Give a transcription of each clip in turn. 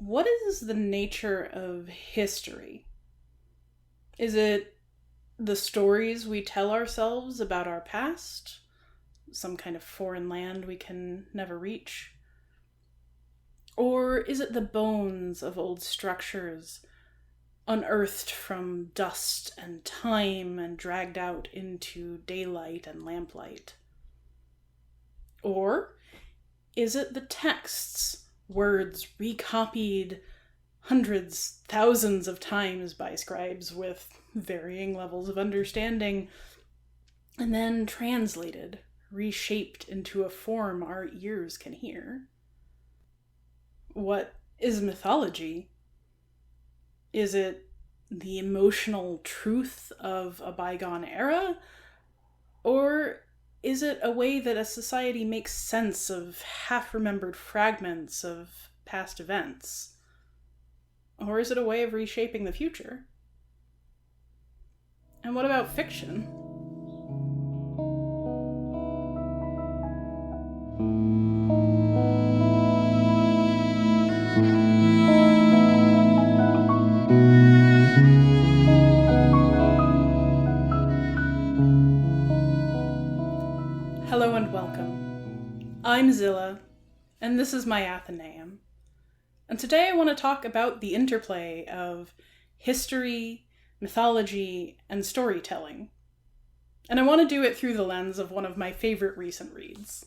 What is the nature of history? Is it the stories we tell ourselves about our past? Some kind of foreign land we can never reach? Or is it the bones of old structures, unearthed from dust and time and dragged out into daylight and lamplight? Or is it the texts, words recopied hundreds, thousands of times by scribes with varying levels of understanding, and then translated, reshaped into a form our ears can hear? What is mythology? Is it the emotional truth of a bygone era? Or is it a way that a society makes sense of half remembered fragments of past events? Or is it a way of reshaping the future? And what about fiction? Hello and welcome. I'm Zilla, and this is my Athenaeum. And today I want to talk about the interplay of history, mythology, and storytelling. And I want to do it through the lens of one of my favorite recent reads.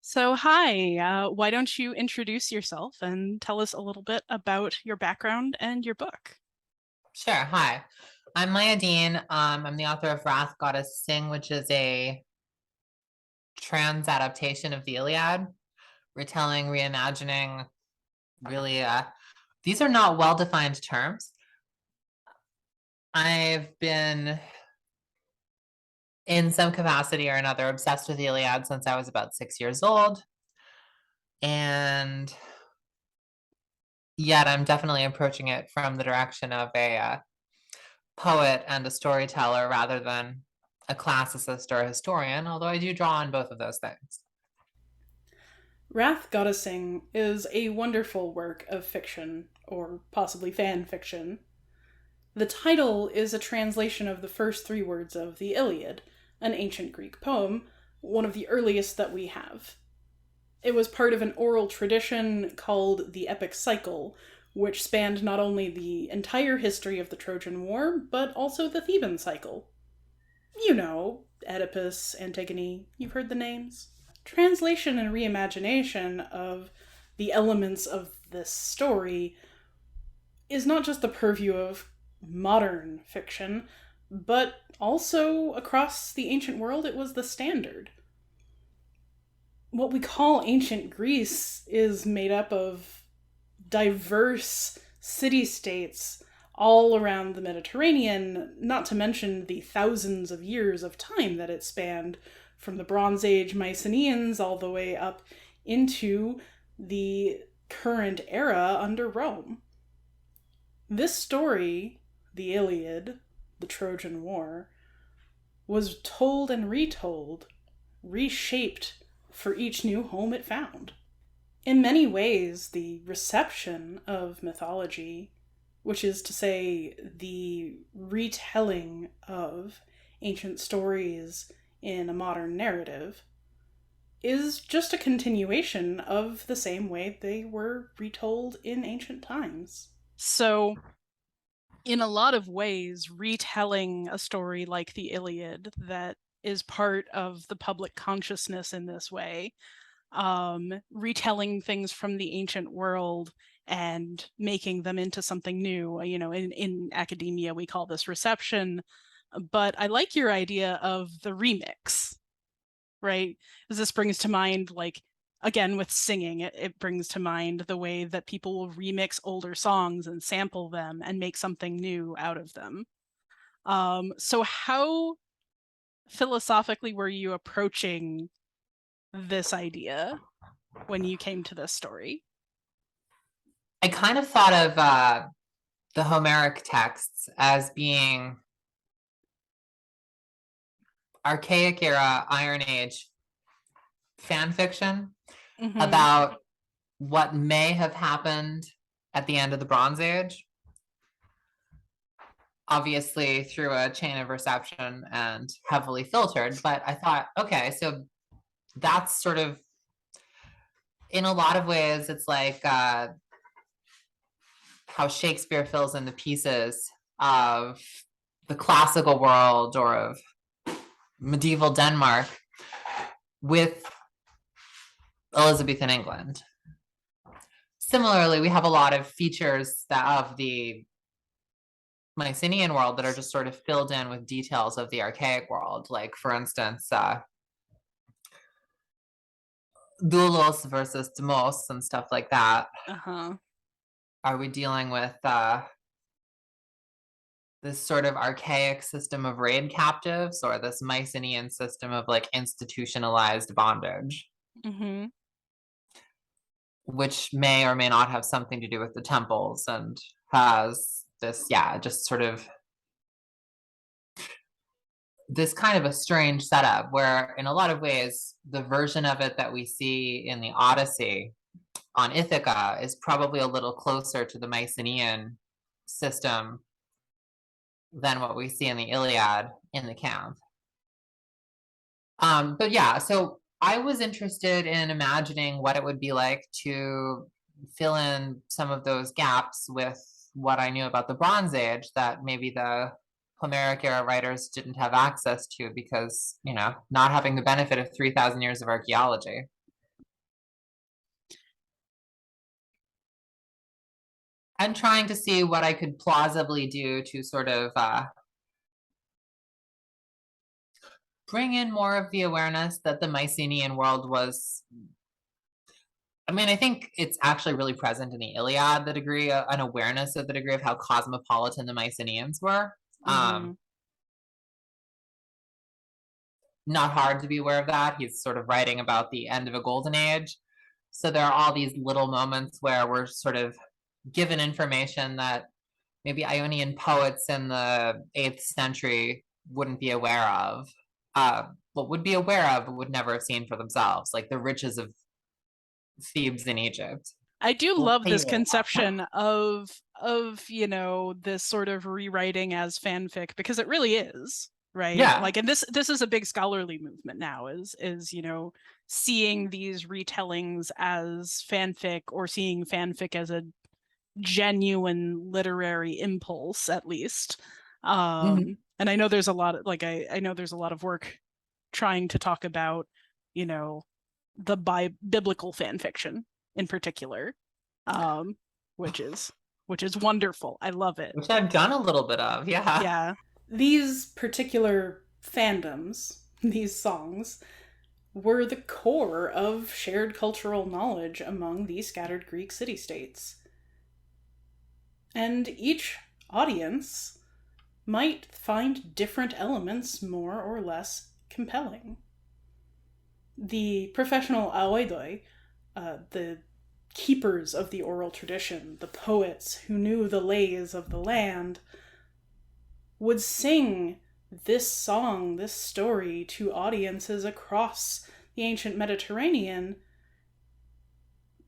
So, hi, why don't you introduce yourself and tell us a little bit about your background and your book? Sure. Hi, I'm Maya Deane. I'm the author of Wrath Goddess Sing, which is a trans adaptation of the Iliad, retelling, reimagining. Really, these are not well-defined terms. I've been, in some capacity or another, obsessed with the Iliad since I was about 6 years old, and yet I'm definitely approaching it from the direction of a poet and a storyteller rather than a classicist or a historian, although I do draw on both of those things. Wrath Goddessing is a wonderful work of fiction, or possibly fan fiction. The title is a translation of the first three words of the Iliad, an ancient Greek poem, one of the earliest that we have. It was part of an oral tradition called the epic cycle, which spanned not only the entire history of the Trojan War, but also the Theban cycle. You know, Oedipus, Antigone, you've heard the names. Translation and reimagination of the elements of this story is not just the purview of modern fiction, but also across the ancient world, it was the standard. What we call ancient Greece is made up of diverse city states all around the Mediterranean, not to mention the thousands of years of time that it spanned, from the Bronze Age Mycenaeans all the way up into the current era under Rome. This story, the Iliad, the Trojan War, was told and retold, reshaped for each new home it found. In many ways, the reception of mythology, which is to say, the retelling of ancient stories in a modern narrative, is just a continuation of the same way they were retold in ancient times. So, in a lot of ways, retelling a story like the Iliad that is part of the public consciousness in this way, retelling things from the ancient world and making them into something new. In academia, we call this reception. But I like your idea of the remix, right? Because this brings to mind, like, again, with singing, it brings to mind the way that people will remix older songs and sample them and make something new out of them. So how philosophically were you approaching this idea when you came to this story? I kind of thought of the Homeric texts as being archaic era Iron Age fan fiction Mm-hmm. about what may have happened at the end of the Bronze Age, obviously through a chain of reception and heavily filtered. But I thought, okay, so that's sort of, in a lot of ways, it's like how Shakespeare fills in the pieces of the classical world or of medieval Denmark with Elizabethan England. Similarly, we have a lot of features of the Mycenaean world that are just sort of filled in with details of the archaic world. Like, for instance, doulos versus demos and stuff like that. Are we dealing with this sort of archaic system of raid captives, or this Mycenaean system of like institutionalized bondage? Which may or may not have something to do with the temples, and has this, just sort of this kind of a strange setup where in a lot of ways, the version of it that we see in the Odyssey on Ithaca is probably a little closer to the Mycenaean system than what we see in the Iliad in the camp. But yeah, so I was interested in imagining what it would be like to fill in some of those gaps with what I knew about the Bronze Age that maybe the Homeric era writers didn't have access to because, not having the benefit of 3,000 years of archaeology. I'm trying to see what I could plausibly do to sort of bring in more of the awareness that the Mycenaean world was. I think it's actually really present in the Iliad, the degree, an awareness of the degree of how cosmopolitan the Mycenaeans were. Not hard to be aware of that. He's sort of writing about the end of a golden age. So there are all these little moments where we're sort of given information that maybe Ionian poets in the 8th century wouldn't be aware of, but would be aware of, but would never have seen for themselves, like the riches of Thebes in Egypt. I do love this conception of this sort of rewriting as fanfic, because it really is, right? Yeah. Like, and this is a big scholarly movement now, is seeing these retellings as fanfic, or seeing fanfic as a genuine literary impulse, at least. And I know there's a lot of, I know there's a lot of work trying to talk about, the biblical fan fiction in particular, which is wonderful. I love it. Which I've done a little bit of, yeah. Yeah. These particular fandoms, these songs, were the core of shared cultural knowledge among the scattered Greek city-states. And each audience might find different elements more or less compelling. The professional aoidoi, the keepers of the oral tradition, the poets who knew the lays of the land, would sing this song, this story, to audiences across the ancient Mediterranean.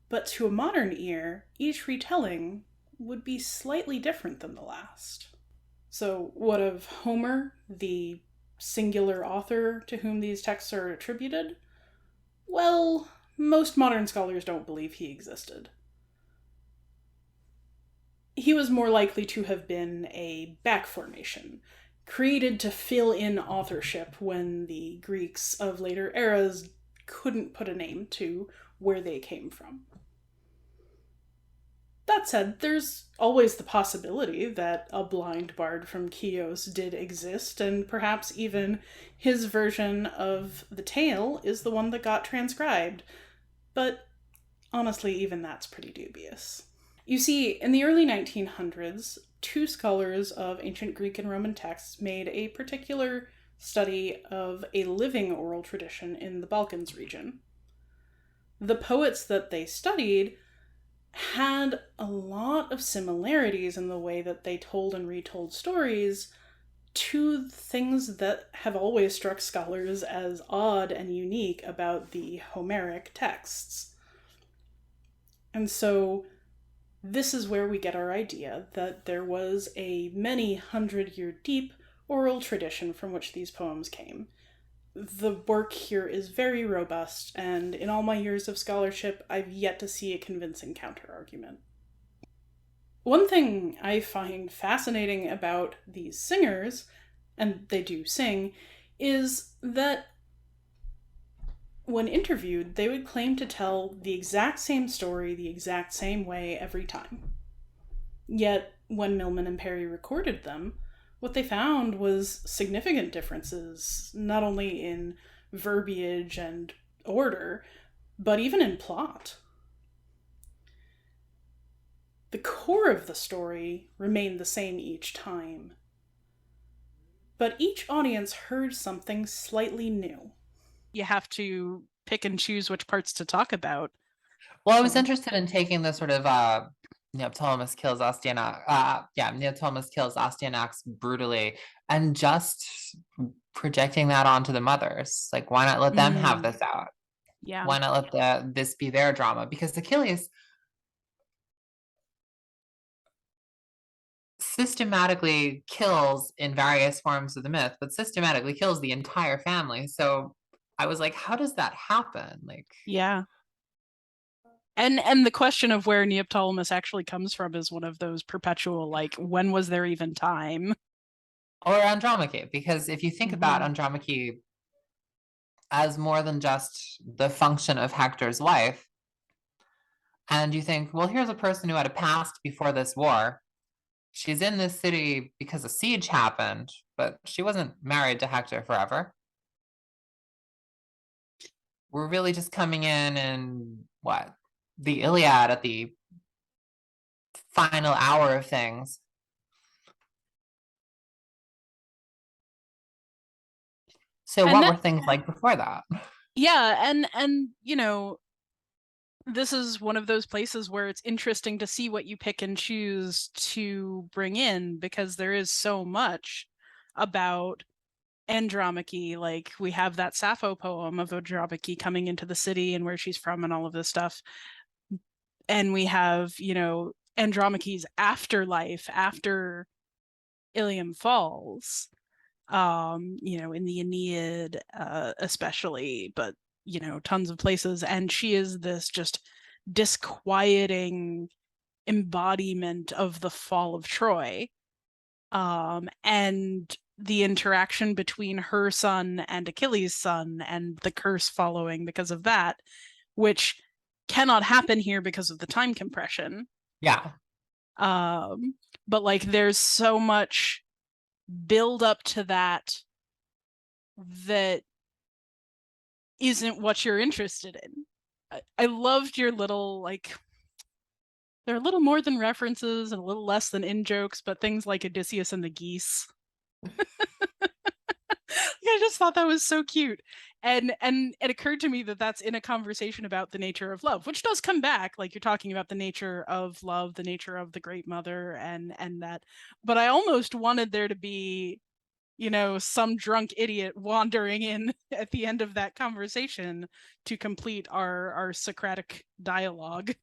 But to a modern ear, each retelling would be slightly different than the last. So what of Homer, the singular author to whom these texts are attributed? Well, most modern scholars don't believe he existed. He was more likely to have been a back formation, created to fill in authorship when the Greeks of later eras couldn't put a name to where they came from. That said, there's always the possibility that a blind bard from Chios did exist, and perhaps even his version of the tale is the one that got transcribed. But honestly, even that's pretty dubious. You see, in the early 1900s, two scholars of ancient Greek and Roman texts made a particular study of a living oral tradition in the Balkans region. The poets that they studied had a lot of similarities in the way that they told and retold stories to things that have always struck scholars as odd and unique about the Homeric texts. And so this is where we get our idea that there was a many 100-year deep oral tradition from which these poems came. The work here is very robust, and in all my years of scholarship, I've yet to see a convincing counterargument. One thing I find fascinating about these singers, and they do sing, is that when interviewed, they would claim to tell the exact same story the exact same way every time. Yet, when Milman and Perry recorded them, what they found was significant differences, not only in verbiage and order, but even in plot. The core of the story remained the same each time, but each audience heard something slightly new. You have to pick and choose which parts to talk about. Well, I was interested in taking the sort of Neoptolemus kills Astyanax brutally, and just projecting that onto the mothers. Like, why not let them have this out? Yeah. Why not let this be their drama? Because Achilles systematically kills in various forms of the myth, but systematically kills the entire family. So I was like, how does that happen? Like, yeah. And the question of where Neoptolemus actually comes from is one of those perpetual, like, when was there even time? Or Andromache, because if you think about Andromache as more than just the function of Hector's wife, and you think, well, here's a person who had a past before this war. She's in this city because a siege happened, but she wasn't married to Hector forever. We're really just coming in and what? The Iliad at the final hour of things. So what were things like before that? Yeah, and you know, this is one of those places where it's interesting to see what you pick and choose to bring in, because there is so much about Andromache. Like, we have that Sappho poem of Andromache coming into the city and where she's from and all of this stuff. And we have, you know, Andromache's afterlife after Ilium falls, you know, in the Aeneid, especially, but, you know, tons of places. And she is this just disquieting embodiment of the fall of Troy. And the interaction between her son and Achilles' son, and the curse following because of that, which cannot happen here because of the time compression. Yeah. But like, there's so much build up to that isn't what you're interested in. I loved your little, like, they're a little more than references and a little less than in jokes, but things like Odysseus and the geese. I just thought that was so cute. And it occurred to me that that's in a conversation about the nature of love, which does come back. Like, you're talking about the nature of love, the nature of the great mother, and that. But I almost wanted there to be, you know, some drunk idiot wandering in at the end of that conversation to complete our Socratic dialogue.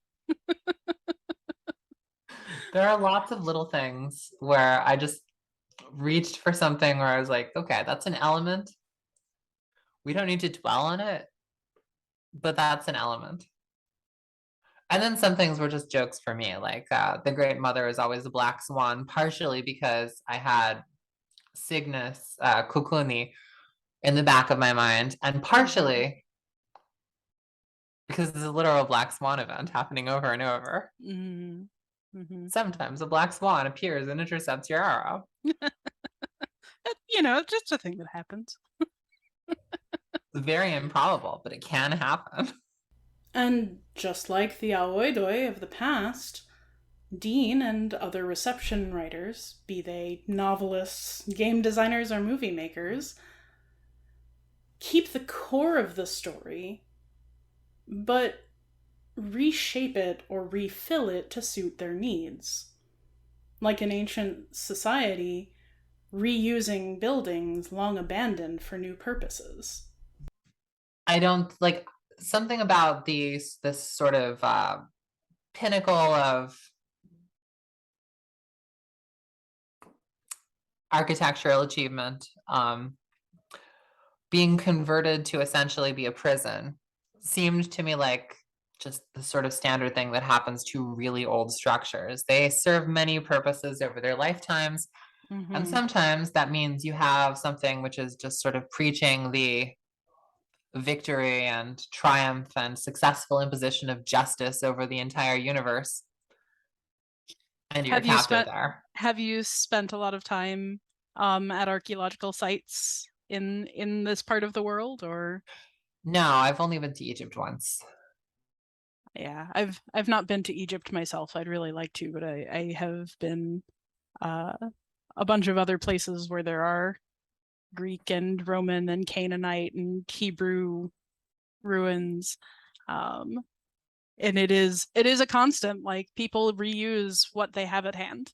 There are lots of little things where I just reached for something where I was like, okay, that's an element. We don't need to dwell on it, but that's an element. And then some things were just jokes for me, like the great mother is always a black swan, partially because I had Cygnus Kukuni in the back of my mind, and partially because there's a literal black swan event happening over and over. Sometimes a black swan appears and intercepts your arrow. You know, just a thing that happens. It's very improbable, but it can happen. And just like the Aloidoi of the past, Deane and other reception writers, be they novelists, game designers, or movie makers, keep the core of the story, but reshape it or refill it to suit their needs. Like an ancient society, reusing buildings long abandoned for new purposes. I don't like something about this sort of pinnacle of architectural achievement, being converted to essentially be a prison seemed to me like just the sort of standard thing that happens to really old structures. They serve many purposes over their lifetimes. And sometimes that means you have something which is just sort of preaching the victory and triumph and successful imposition of justice over the entire universe. And you're captive there. Have you spent a lot of time at archaeological sites in this part of the world, or? No, I've only been to Egypt once. Yeah, I've not been to Egypt myself. I'd really like to, but I have been a bunch of other places where there are Greek and Roman and Canaanite and Hebrew ruins. And it is a constant, like, people reuse what they have at hand.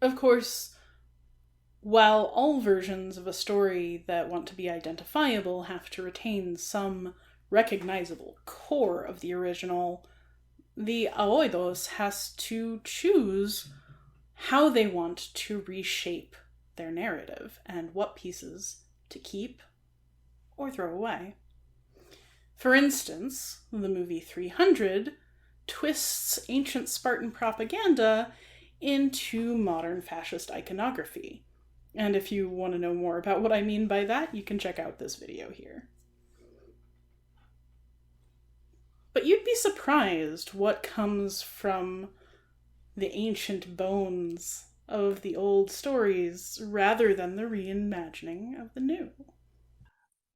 Of course, while all versions of a story that want to be identifiable have to retain some recognizable core of the original, the Aoidos has to choose how they want to reshape their narrative and what pieces to keep or throw away. For instance, the movie 300 twists ancient Spartan propaganda into modern fascist iconography. And if you want to know more about what I mean by that, you can check out this video here. But you'd be surprised what comes from the ancient bones of the old stories rather than the reimagining of the new.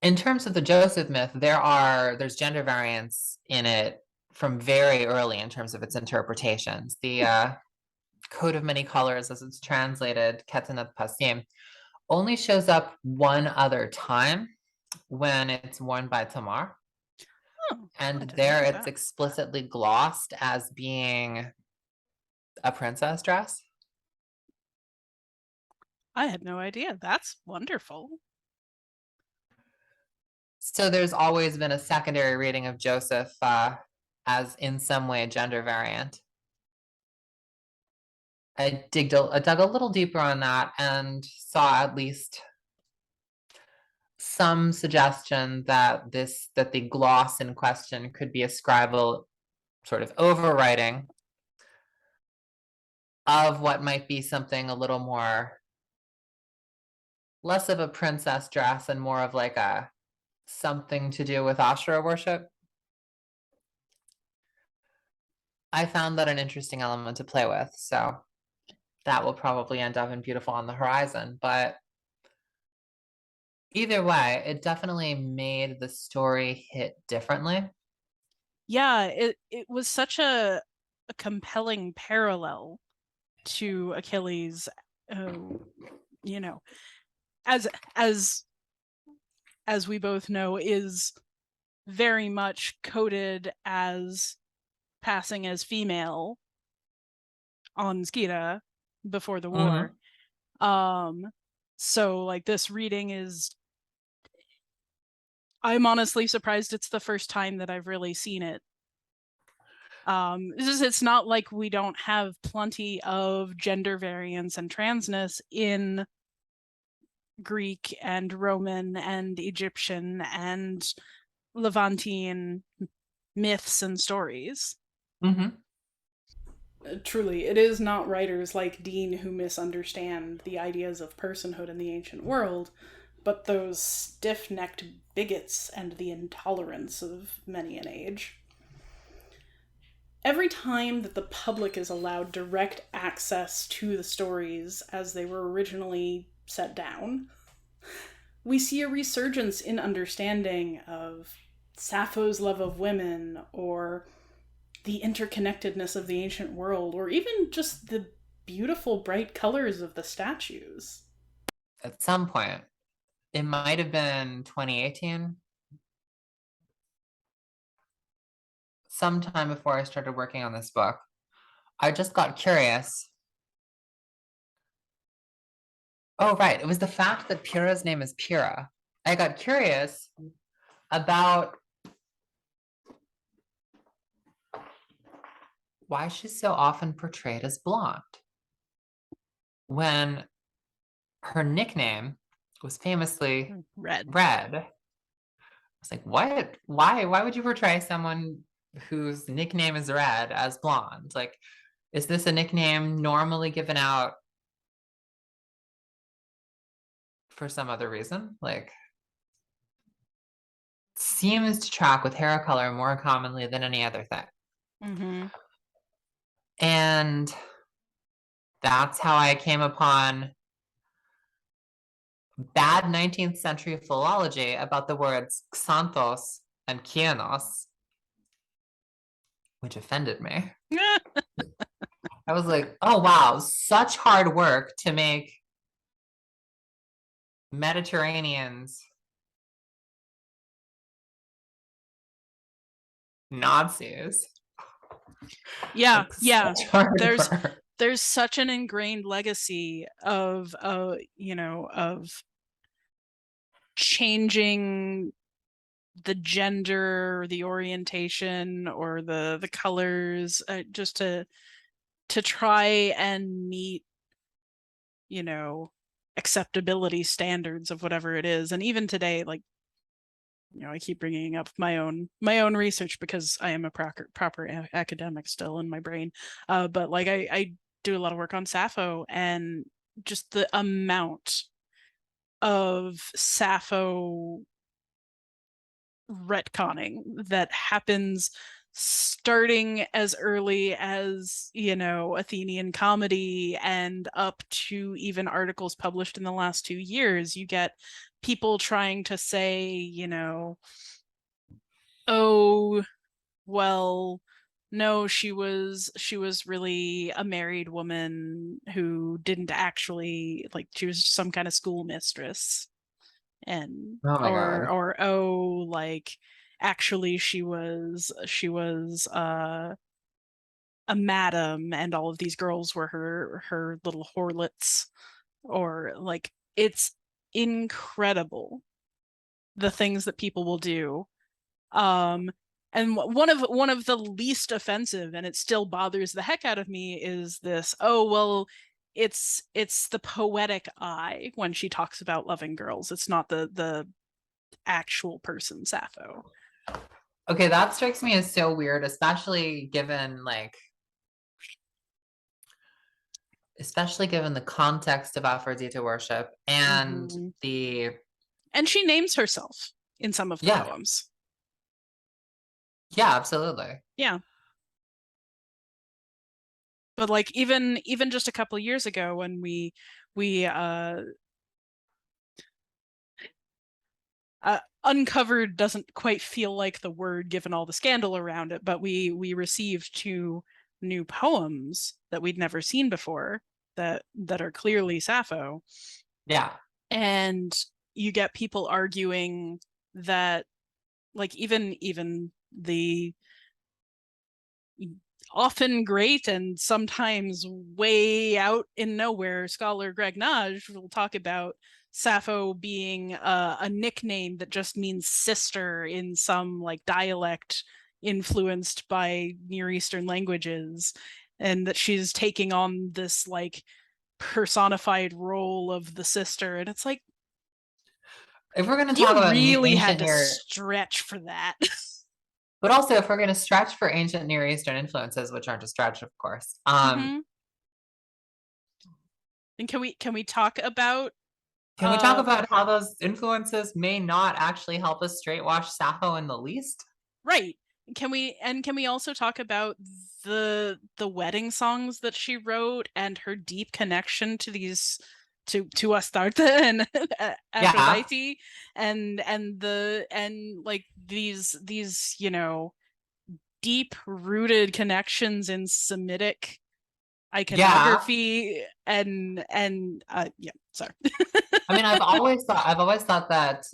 In terms of the Joseph myth, there's gender variance in it from very early in terms of its interpretations. The coat of many colors, as it's translated, Ketanat Pasim, only shows up one other time when it's worn by Tamar. Oh, and there it's explicitly glossed as being a princess dress. I had no idea. That's wonderful. So there's always been a secondary reading of Joseph as in some way gender variant. I dug a little deeper on that and saw at least some suggestion that the gloss in question could be a scribal sort of overwriting of what might be something a little more less of a princess dress and more of like a something to do with Ashura worship. I found that an interesting element to play with, so that will probably end up in Beautiful on the Horizon. But either way, it definitely made the story hit differently. Yeah, it was such a compelling parallel to Achilles, you know, as we both know, is very much coded as passing as female on Skida before the war. So like this reading is, I'm honestly surprised it's the first time that I've really seen it. It's not like we don't have plenty of gender variance and transness in Greek and Roman and Egyptian and Levantine myths and stories. Truly, it is not writers like Deane who misunderstand the ideas of personhood in the ancient world, but those stiff-necked bigots and the intolerance of many an age. Every time that the public is allowed direct access to the stories as they were originally set down, we see a resurgence in understanding of Sappho's love of women, or the interconnectedness of the ancient world, or even just the beautiful bright colors of the statues. At some point, it might have been 2018, sometime before I started working on this book, I just got curious. Oh, right. It was the fact that Pyrrha's name is Pyrrha. I got curious about why she's so often portrayed as blonde when her nickname was famously Red. Red. I was like, what? Why would you portray someone whose nickname is Red as blonde? Like, is this a nickname normally given out for some other reason? Like, seems to track with hair color more commonly than any other thing. Mm-hmm. And that's how I came upon bad 19th century philology about the words xanthos and kienos, which offended me. I was like, oh wow, such hard work to make Mediterraneans Nazis. Yeah, Like, yeah. such hard There's work. there's such an ingrained legacy of of changing the gender, the orientation, or the colors, just to try and meet, acceptability standards of whatever it is. And even today, like, I keep bringing up my own research because I am a proper academic still in my brain. But like I do a lot of work on Sappho, and just the amount of Sappho retconning that happens starting as early as, Athenian comedy and up to even articles published in the last 2 years. You get people trying to say, oh, well, no, she was really a married woman who didn't actually, like, she was some kind of school mistress. And Oh my god. or oh, like, actually she was a madam, and all of these girls were her little whorlets. Or like, it's incredible the things that people will do. And one of the least offensive, and it still bothers the heck out of me, is this, oh well, it's the poetic eye when she talks about loving girls. It's not the actual person Sappho. Okay, that strikes me as so weird, especially given the context of Aphrodite worship and Mhm. the And she names herself in some of the yeah, poems. yeah, absolutely. Yeah. But like, even just a couple of years ago, when we uncovered doesn't quite feel like the word given all the scandal around it, but we received 2 new poems that we'd never seen before, that are clearly Sappho. Yeah. And you get people arguing that, like, even the often great and sometimes way out in nowhere scholar Greg Naj will talk about Sappho being a nickname that just means sister in some like dialect influenced by Near Eastern languages, and that she's taking on this like personified role of the sister. And it's like, If we're going to you talk about really had ancient to Near, stretch for that. but also if we're going to stretch for ancient Near Eastern influences, which aren't a stretch, of course. Mm-hmm. And can we talk about Can we talk about how those influences may not actually help us straight wash Sappho in the least? right? Can we also talk about the wedding songs that she wrote, and her deep connection to these, to Astarte and Yeah. Aphrodite, and like these deep rooted connections in Semitic Yeah. iconography, and yeah, sorry. I mean, I've always thought that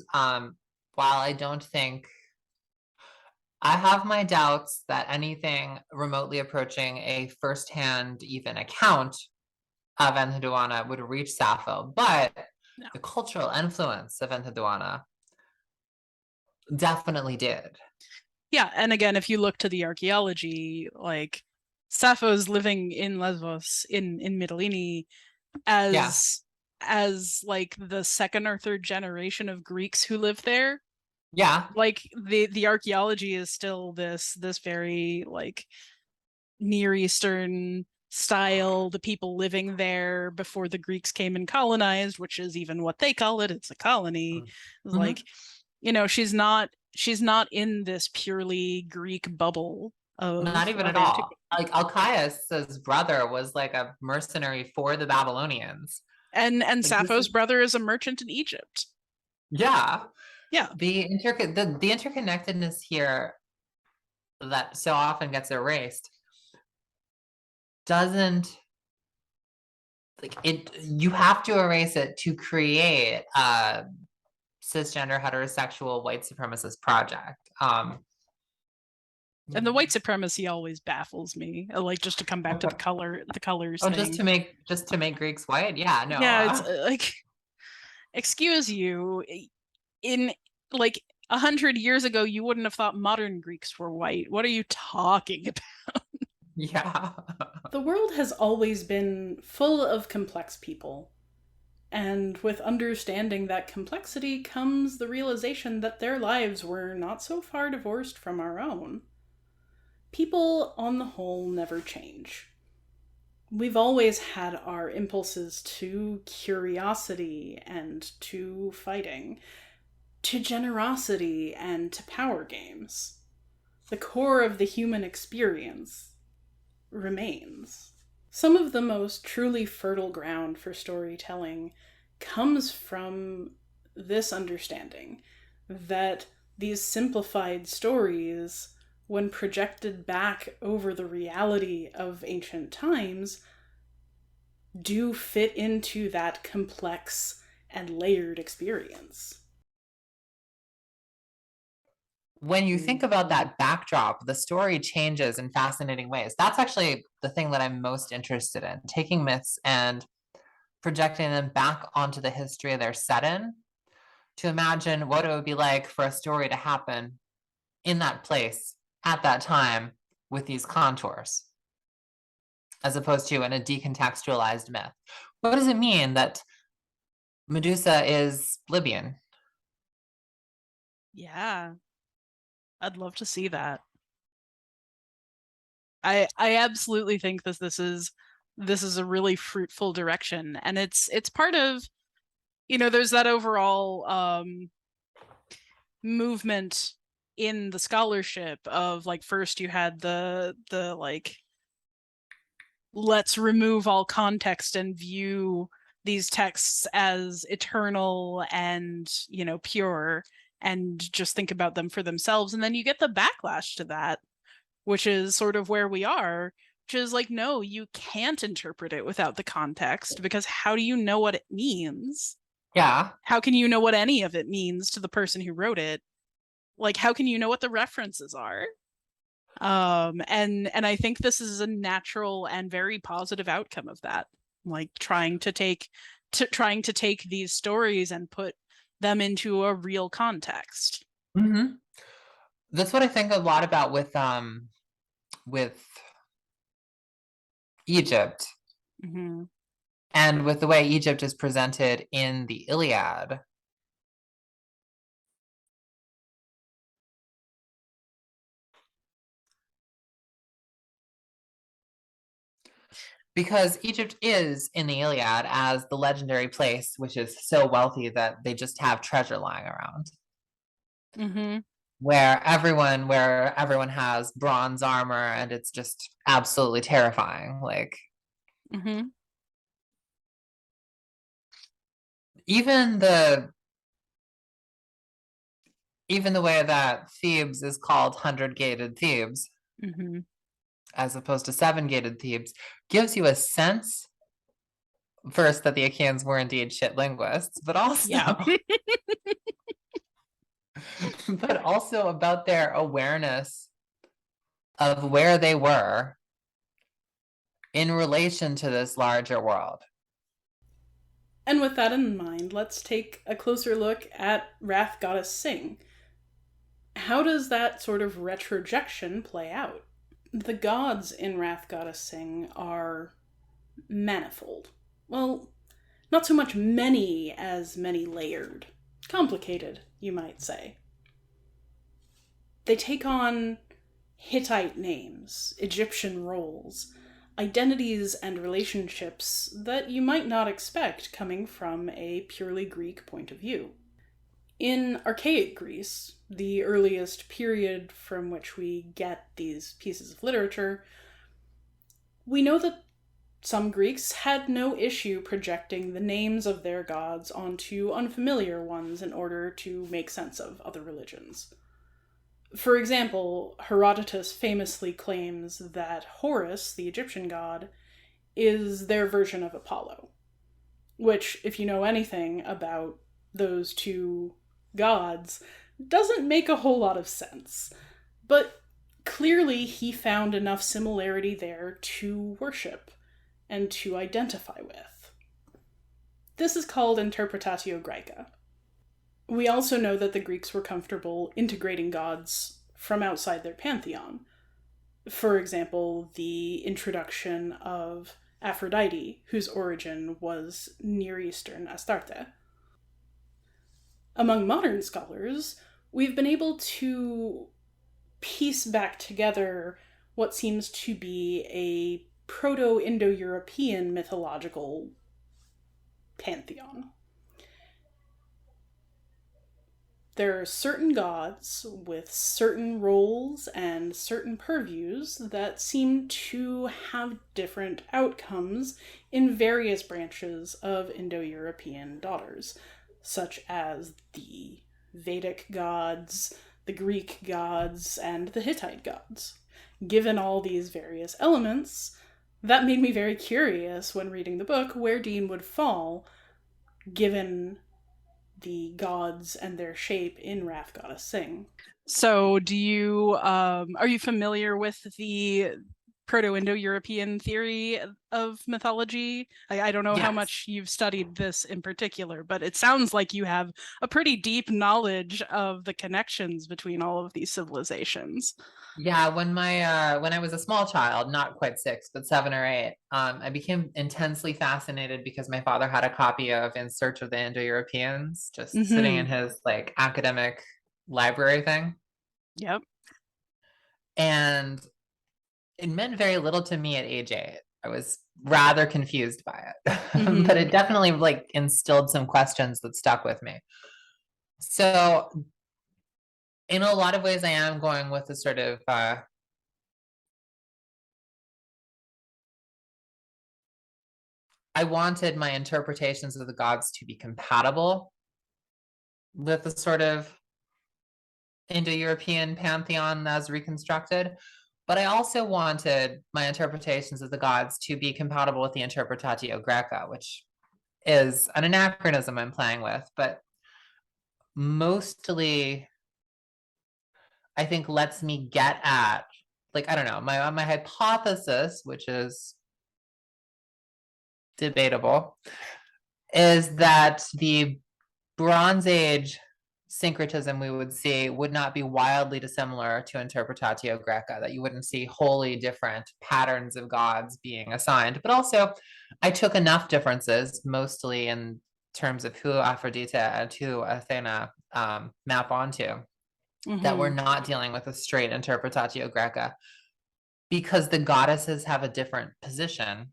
while I don't think I have my doubts that anything remotely approaching a firsthand even account of Enheduanna would reach Sappho, but No. the cultural influence of Enheduanna definitely did. Yeah, and again, if you look to the archaeology, like, Sappho's living in Lesbos in Mytilene as like the second or third generation of Greeks who live there. Yeah. Like the archaeology is still this very like Near Eastern style, the people living there before the Greeks came and colonized, which is even what they call it. It's a colony. Mm-hmm. Like, you know, she's not in this purely Greek bubble of not even at all. Like Alcaius's brother was like a mercenary for the Babylonians. And like, Sappho's brother is a merchant in Egypt. Yeah. Yeah. The interconnectedness here that so often gets erased doesn't, like, it, you have to erase it to create a cisgender heterosexual white supremacist project. And the white supremacy always baffles me. Like, just to come back to the colors thing. just to make Greeks white? Yeah, no. Yeah, it's like, excuse you, in like 100 years ago, you wouldn't have thought modern Greeks were white. What are you talking about? Yeah. The world has always been full of complex people. And with understanding that complexity comes the realization that their lives were not so far divorced from our own. People, on the whole, never change. We've always had our impulses to curiosity and to fighting, to generosity and to power games. The core of the human experience remains. Some of the most truly fertile ground for storytelling comes from this understanding that these simplified stories, when projected back over the reality of ancient times, do fit into that complex and layered experience. When you think about that backdrop, the story changes in fascinating ways. That's actually the thing that I'm most interested in, taking myths and projecting them back onto the history they're set in, to imagine what it would be like for a story to happen in that place at that time with these contours, as opposed to in a decontextualized myth. What does it mean that Medusa is Libyan? Yeah, I'd love to see that. I absolutely think that this is a really fruitful direction, and it's part of, you know, there's that overall movement in the scholarship of, like, first you had the like, let's remove all context and view these texts as eternal and, you know, pure, and just think about them for themselves. And then you get the backlash to that, which is sort of where we are, which is like, no, you can't interpret it without the context, because how do you know what it means? Yeah. How can you know what any of it means to the person who wrote it? Like, how can you know what the references are? And I think this is a natural and very positive outcome of that. Like, trying to take these stories and put them into a real context. Mm-hmm. That's what I think a lot about with Egypt. Mm-hmm. And with the way Egypt is presented in the Iliad. Because Egypt is in the Iliad as the legendary place, which is so wealthy that they just have treasure lying around. Mm-hmm. Where everyone has bronze armor, and it's just absolutely terrifying. Like, mm-hmm. even the way that Thebes is called 100-gated Thebes, Mm-hmm. as opposed to 7-gated Thebes, gives you a sense, first, that the Achaeans were indeed shit linguists, but also, yeah. but also about their awareness of where they were in relation to this larger world. And with that in mind, let's take a closer look at Wrath Goddess Sing. How does that sort of retrojection play out? The gods in Wrath Goddess Sing are manifold. Well, not so much many as many layered. Complicated, you might say. They take on Hittite names, Egyptian roles, identities and relationships that you might not expect coming from a purely Greek point of view. In archaic Greece, the earliest period from which we get these pieces of literature, we know that some Greeks had no issue projecting the names of their gods onto unfamiliar ones in order to make sense of other religions. For example, Herodotus famously claims that Horus, the Egyptian god, is their version of Apollo, which, if you know anything about those two gods, doesn't make a whole lot of sense. But clearly he found enough similarity there to worship and to identify with. This is called Interpretatio Graeca. We also know that the Greeks were comfortable integrating gods from outside their pantheon. For example, the introduction of Aphrodite, whose origin was Near Eastern Astarte. Among modern scholars, we've been able to piece back together what seems to be a Proto-Indo-European mythological pantheon. There are certain gods with certain roles and certain purviews that seem to have different outcomes in various branches of Indo-European daughters, such as the Vedic gods, the Greek gods, and the Hittite gods. Given all these various elements, that made me very curious when reading the book where Deane would fall, given the gods and their shape in Wrath Goddess Sing. So do you, are you familiar with the Proto-Indo-European theory of mythology? I don't know how Yes. much you've studied this in particular, but it sounds like you have a pretty deep knowledge of the connections between all of these civilizations. Yeah, when I was a small child, not quite 6, but 7 or 8, I became intensely fascinated because my father had a copy of In Search of the Indo-Europeans just sitting in his like academic library thing. Yep. And it meant very little to me at age 8. I was rather confused by it, but it definitely like instilled some questions that stuck with me. So in a lot of ways, I am going with a sort of I wanted my interpretations of the gods to be compatible with the sort of Indo-European pantheon as reconstructed, but I also wanted my interpretations of the gods to be compatible with the Interpretatio Graeca, which is an anachronism I'm playing with, but mostly I think lets me get at, like, I don't know, my hypothesis, which is debatable, is that the Bronze Age syncretism we would see would not be wildly dissimilar to Interpretatio Graeca, that you wouldn't see wholly different patterns of gods being assigned. But also, I took enough differences, mostly in terms of who Aphrodite and who Athena map onto, that we're not dealing with a straight Interpretatio Graeca, because the goddesses have a different position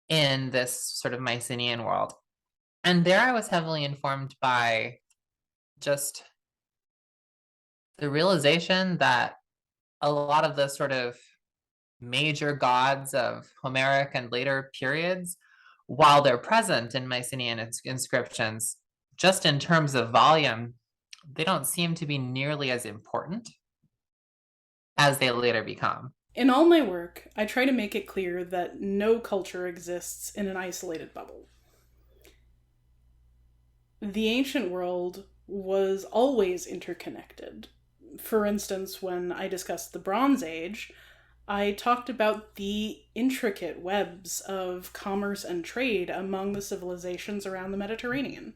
in this sort of Mycenaean world. And there I was heavily informed by just the realization that a lot of the sort of major gods of Homeric and later periods, while they're present in Mycenaean inscriptions, just in terms of volume, they don't seem to be nearly as important as they later become. In all my work, I try to make it clear that no culture exists in an isolated bubble. The ancient world was always interconnected. For instance, when I discussed the Bronze Age, I talked about the intricate webs of commerce and trade among the civilizations around the Mediterranean.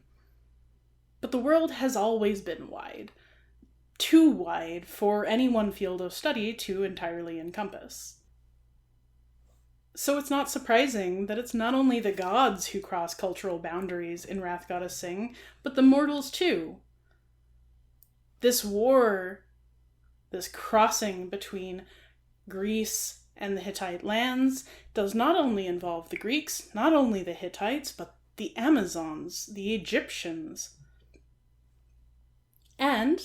But the world has always been wide. too wide for any one field of study to entirely encompass. So it's not surprising that it's not only the gods who cross cultural boundaries in Wrath Goddess Sing, but the mortals too. This war, this crossing between Greece and the Hittite lands, does not only involve the Greeks, not only the Hittites, but the Amazons, the Egyptians. And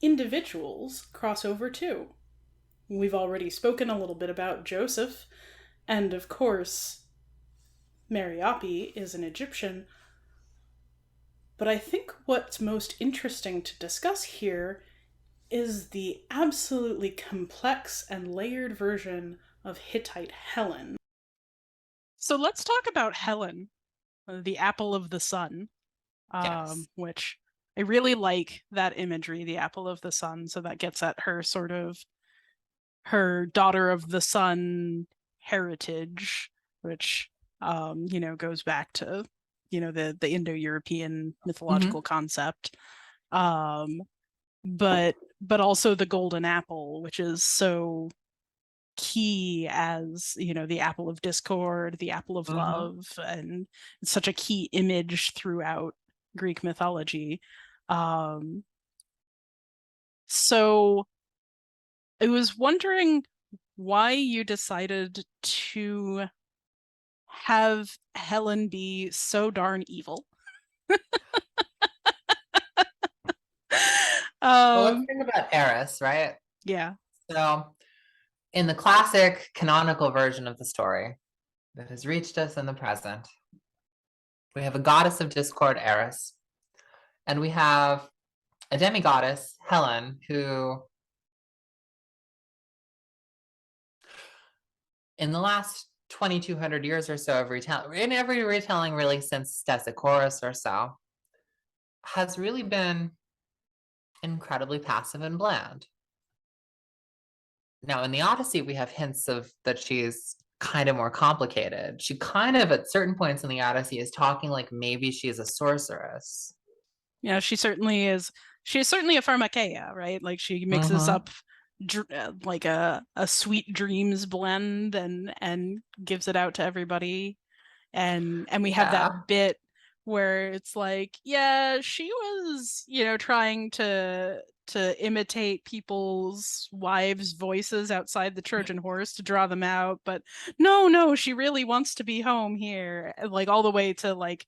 individuals cross over too. We've already spoken a little bit about Joseph, and of course, Mariopi is an Egyptian. But I think what's most interesting to discuss here is the absolutely complex and layered version of Hittite Helen. So let's talk about Helen, the apple of the sun, Yes. which I really like that imagery, the apple of the sun. So that gets at her sort of her daughter of the sun heritage, which goes back to the Indo-European mythological concept, but also the golden apple, which is so key as the apple of discord, the apple of love, and it's such a key image throughout Greek mythology. So I was wondering why you decided to have Helen be so darn evil. Well, let's think about Eris, right? Yeah. So, in the classic canonical version of the story that has reached us in the present, we have a goddess of discord, Eris, and we have a demigoddess, Helen, who in the last 2,200 years or so of retelling, in every retelling really since Stesichorus or so, has really been incredibly passive and bland. Now, in the Odyssey, we have hints of that she's kind of more complicated. She kind of, at certain points in the Odyssey, is talking like maybe she's a sorceress. Yeah, she certainly is. She is certainly a pharmakeia, right? Like she mixes up like a sweet dreams blend and gives it out to everybody. And we have that bit where it's like, yeah, she was, trying to imitate people's wives' voices outside the Trojan horse to draw them out, but no, she really wants to be home here, like all the way to like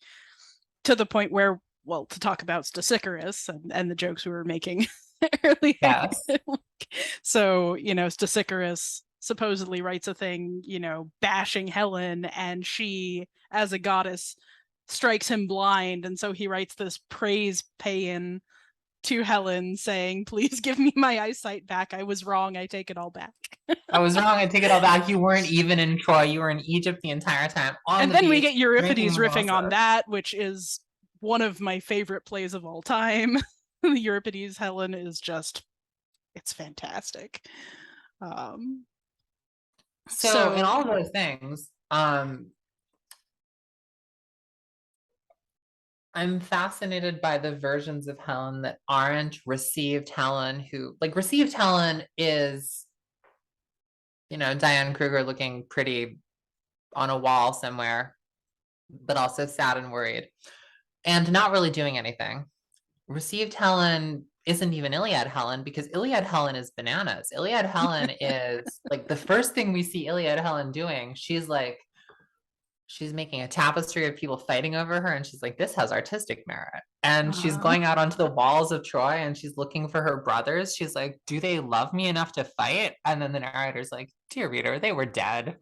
to the point where, well, to talk about Stesichorus and the jokes we were making earlier. Yes. So, Stesichorus supposedly writes a thing, bashing Helen, and she, as a goddess, strikes him blind, and so he writes this praise paean to Helen saying, please give me my eyesight back. I was wrong. I take it all back. I was wrong. I take it all back. You weren't even in Troy. You were in Egypt the entire time. And then we get Euripides riffing on that, which is one of my favorite plays of all time. Euripides Helen is just, it's fantastic. So in all of those things, I'm fascinated by the versions of Helen that aren't received Helen, who like received Helen is, Diane Kruger looking pretty on a wall somewhere, but also sad and worried and not really doing anything. Received Helen isn't even Iliad Helen, because Iliad Helen is bananas. Iliad Helen is like the first thing we see Iliad Helen doing. She's making a tapestry of people fighting over her, and she's like, this has artistic merit. And she's going out onto the walls of Troy and she's looking for her brothers. She's like, do they love me enough to fight? And then the narrator's like, dear reader, they were dead.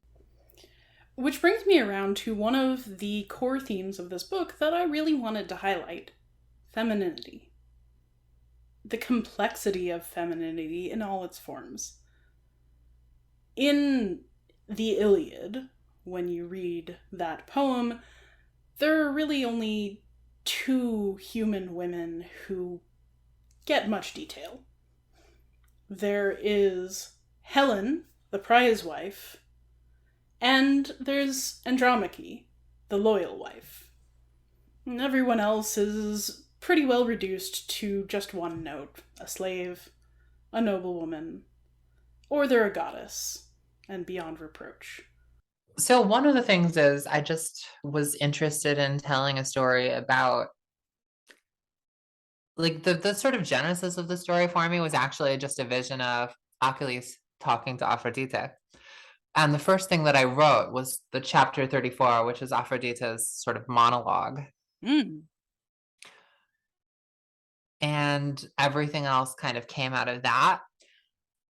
Which brings me around to one of the core themes of this book that I really wanted to highlight: femininity. The complexity of femininity in all its forms. In the Iliad, when you read that poem, there are really only two human women who get much detail. There is Helen, the prize wife, and there's Andromache, the loyal wife. And everyone else is pretty well reduced to just one note: a slave, a noblewoman, or they're a goddess, and beyond reproach. So one of the things is I just was interested in telling a story about, like, the sort of genesis of the story for me was actually just a vision of Achilles talking to Aphrodite. And the first thing that I wrote was the chapter 34, which is Aphrodite's sort of monologue. Mm. And everything else kind of came out of that.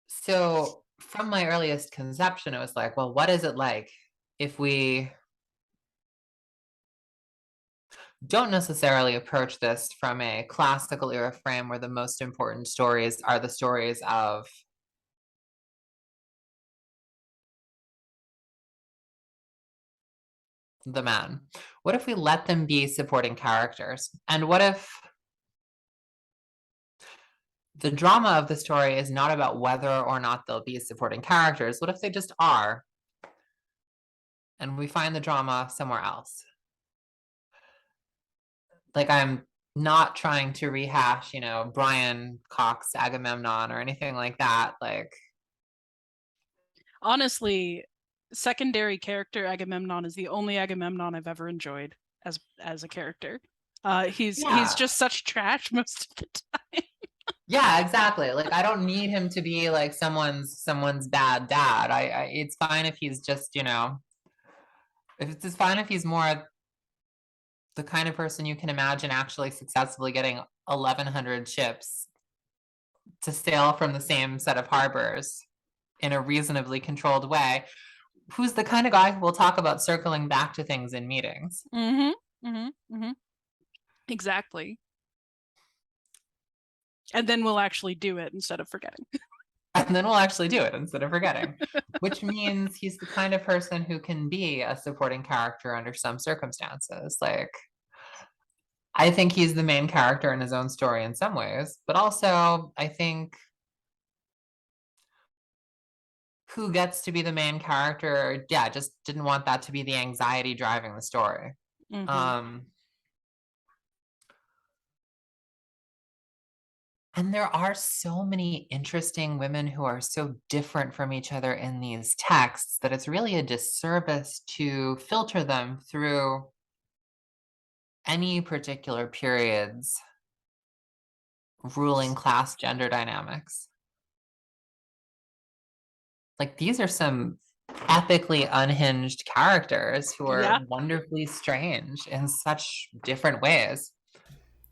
So from my earliest conception, it was like, well, what is it like if we don't necessarily approach this from a classical era frame where the most important stories are the stories of the men? What if we let them be supporting characters? And what if the drama of the story is not about whether or not they'll be supporting characters? What if they just are? And we find the drama somewhere else. Like, I'm not trying to rehash, Brian Cox Agamemnon or anything like that. Like, Honestly, secondary character Agamemnon is the only Agamemnon I've ever enjoyed as a character. He's just such trash most of the time. Yeah, exactly. Like, I don't need him to be like someone's bad dad. It's fine if he's just, it's fine if he's more the kind of person you can imagine actually successfully getting 1,100 ships to sail from the same set of harbors in a reasonably controlled way, who's the kind of guy who will talk about circling back to things in meetings. Exactly. And then we'll actually do it instead of forgetting. And then we'll actually do it instead of forgetting, which means he's the kind of person who can be a supporting character under some circumstances. Like, I think he's the main character in his own story in some ways, but also I think who gets to be the main character, yeah, just didn't want that to be the anxiety driving the story. And there are so many interesting women who are so different from each other in these texts that it's really a disservice to filter them through any particular period's ruling class gender dynamics. Like, these are some epically unhinged characters who are wonderfully strange in such different ways.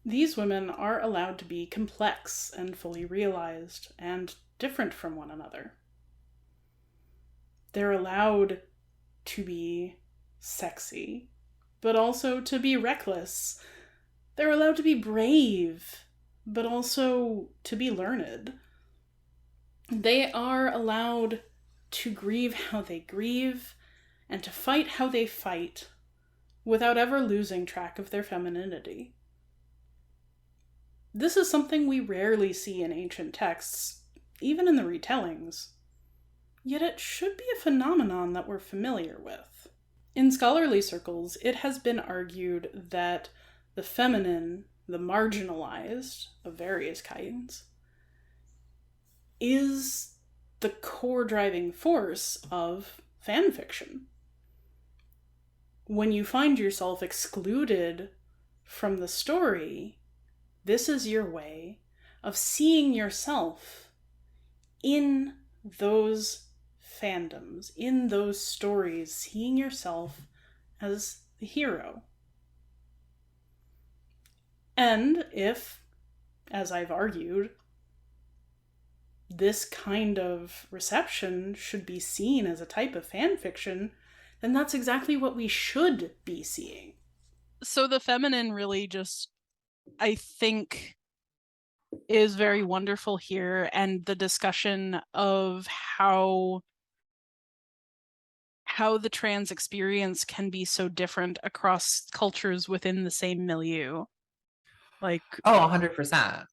These women are allowed to be complex and fully realized and different from one another. They're allowed to be sexy, but also to be reckless. They're allowed to be brave, but also to be learned. They are allowed to grieve how they grieve and to fight how they fight without ever losing track of their femininity. This is something we rarely see in ancient texts, even in the retellings. Yet it should be a phenomenon that we're familiar with. In scholarly circles, it has been argued that the feminine, the marginalized of various kinds, is the core driving force of fanfiction. When you find yourself excluded from the story, this is your way of seeing yourself in those fandoms, in those stories, seeing yourself as the hero. And if, as I've argued, this kind of reception should be seen as a type of fanfiction, then that's exactly what we should be seeing. So the feminine really just, I think, is very wonderful here, and the discussion of how the trans experience can be so different across cultures within the same milieu. Like, 100%.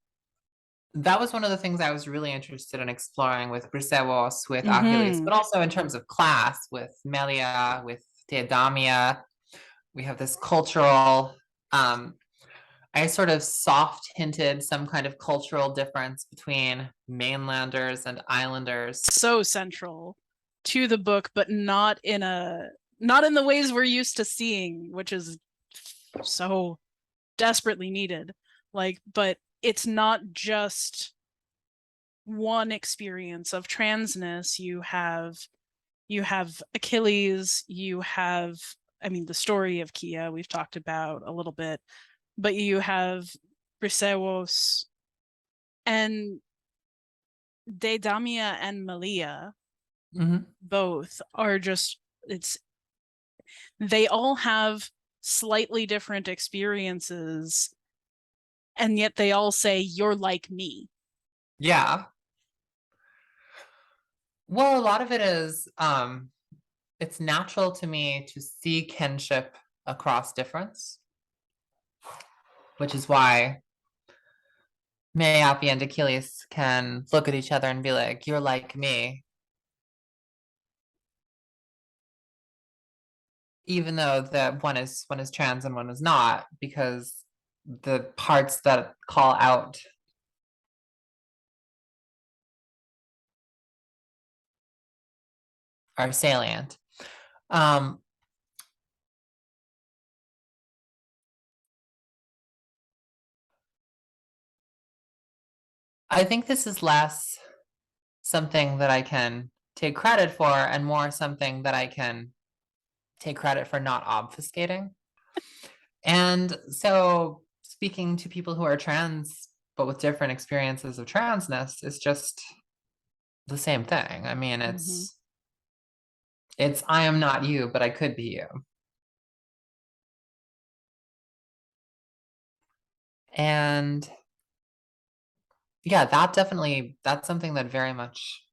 That was one of the things I was really interested in exploring with Briseos, with Achilles, but also in terms of class with Melia, with Theodamia. We have this cultural I sort of soft hinted some kind of cultural difference between mainlanders and islanders. So central to the book, but not in the ways we're used to seeing, which is so desperately needed. But it's not just one experience of transness. You have Achilles, you have, I mean, the story of Kia we've talked about a little bit, but you have Briseos and Deidamia and Malia. Both are just, they all have slightly different experiences, and yet they all say, "You're like me." Yeah. Well, a lot of it is, it's natural to me to see kinship across difference, which is why Mayapi and Achilles can look at each other and be like, "You're like me." Even though that one is trans and one is not, because the parts that call out are salient. I think this is less something that I can take credit for and more something that I can take credit for not obfuscating. And so speaking to people who are trans, but with different experiences of transness, is just the same thing. I mean, it's I am not you, but I could be you. And yeah, that's something that very much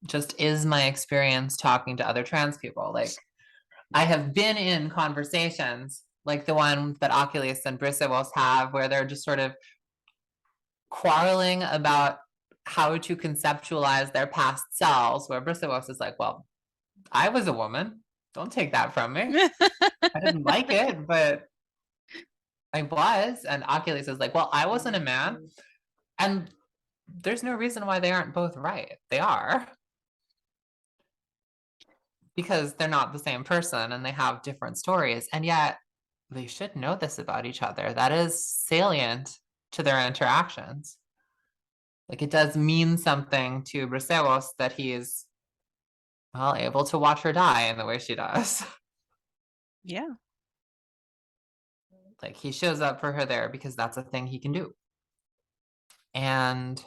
just is my experience talking to other trans people. Like, I have been in conversations like the one that Oculus and Briseos have, where they're just sort of quarreling about how to conceptualize their past selves, where Briseos is like, well, I was a woman. Don't take that from me. I didn't like it, but I was. And Oculus is like, well, I wasn't a man. And there's no reason why they aren't both right. They are. Because they're not the same person and they have different stories. And yet they should know this about each other. That is salient to their interactions. Like, it does mean something to Briseos that he's, well, able to watch her die in the way she does. Yeah. Like, he shows up for her there because that's a thing he can do. And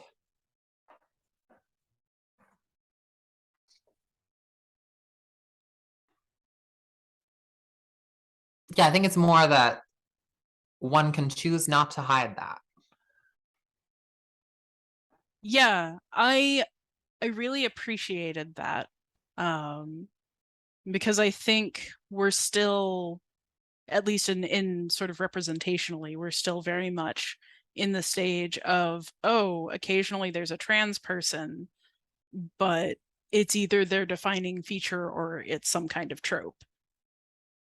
yeah, I think it's more that one can choose not to hide that. Yeah, I really appreciated that. Because I think we're still, at least in sort of representationally, we're still very much in the stage of, oh, occasionally there's a trans person, but it's either their defining feature or it's some kind of trope.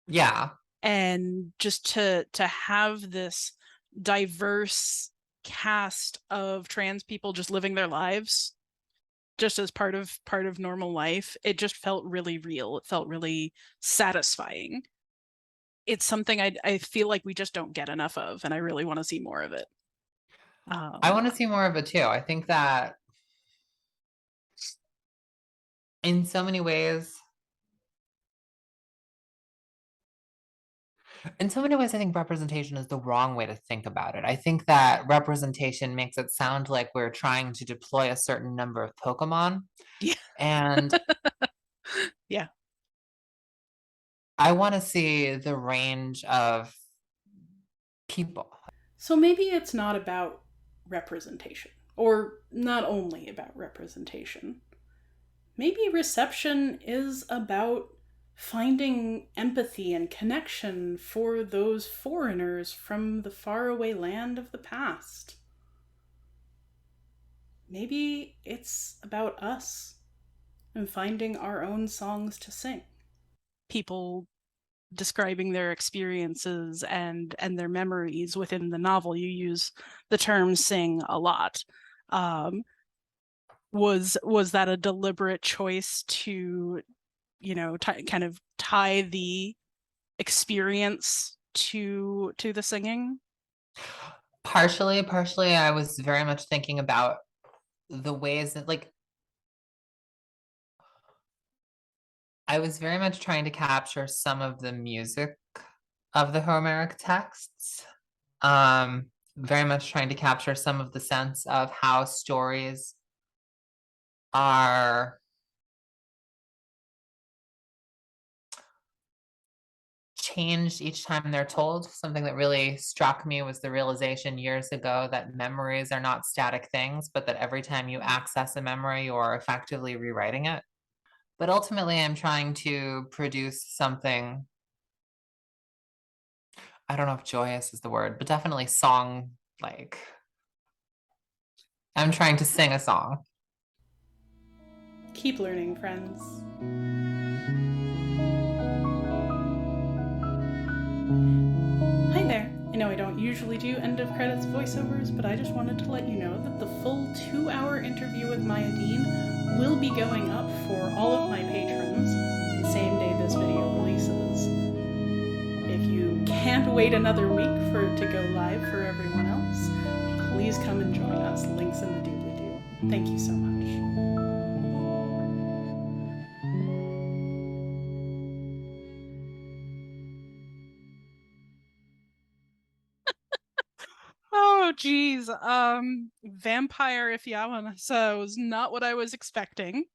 Yeah. And just to have this diverse cast of trans people just living their lives just as part of normal life, it just felt really real. It felt really satisfying. It's something I feel like we just don't get enough of, and I really want to see more of it. I want to see more of it too. I think that in so many ways, I think representation is the wrong way to think about it. I think that representation makes it sound like we're trying to deploy a certain number of Pokemon. Yeah. And yeah. I want to see the range of people. So maybe it's not about representation, or not only about representation. Maybe reception is about finding empathy and connection for those foreigners from the faraway land of the past. Maybe it's about us and finding our own songs to sing. People describing their experiences and their memories within the novel. You use the term sing a lot. Was that a deliberate choice to, you know, kind of tie the experience to the singing? Partially, I was very much thinking about the ways that, like, I was very much trying to capture some of the music of the Homeric texts. Very much trying to capture some of the sense of how stories are changed each time they're told. Something that really struck me was the realization years ago that memories are not static things, but that every time you access a memory, you're effectively rewriting it. But ultimately, I'm trying to produce something, I don't know if joyous is the word, but definitely song-like. I'm trying to sing a song. Keep learning, friends. Hi there. I know I don't usually do end of credits voiceovers, but I just wanted to let you know that the full 2-hour interview with Maya Deane will be going up for all of my patrons the same day this video releases. If you can't wait another week for it to go live for everyone else, please come and join us. Links in the doobly-doo. Thank you so much. Oh geez, vampire if Yawana, so was not what I was expecting.